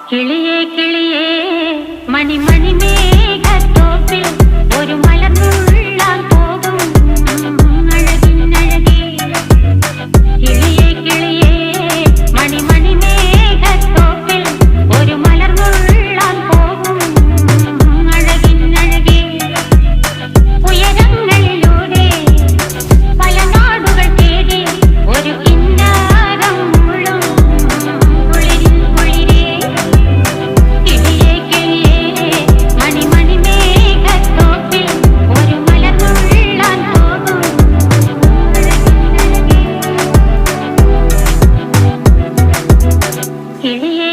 കിളിയേ കിളിയേ മണിമണി മേഘത്തോപ്പിൽ ഒരു മലർന്നുള്ളാൻ പോകും അഴകിനഴകേ. കിളിയേ കിളിയേ മണിമണി മേഘത്തോപ്പിൽ ഒരു മലർന്നുള്ളാൻ പോകും അഴകിനഴകേ. ഉയരങ്ങളിലൂടെ പല നാടുകൾ തേടി ഒരു കിന്നാരം മുള്ളും കുളിരിൻ കുളിരേ. കിളിയേ കിളിയേ മണിമണി മേഘത്തോപ്പിൽ ഒരു മലർന്നുള്ളാൻ പോകും അഴകിനഴകേ. കിളിയേ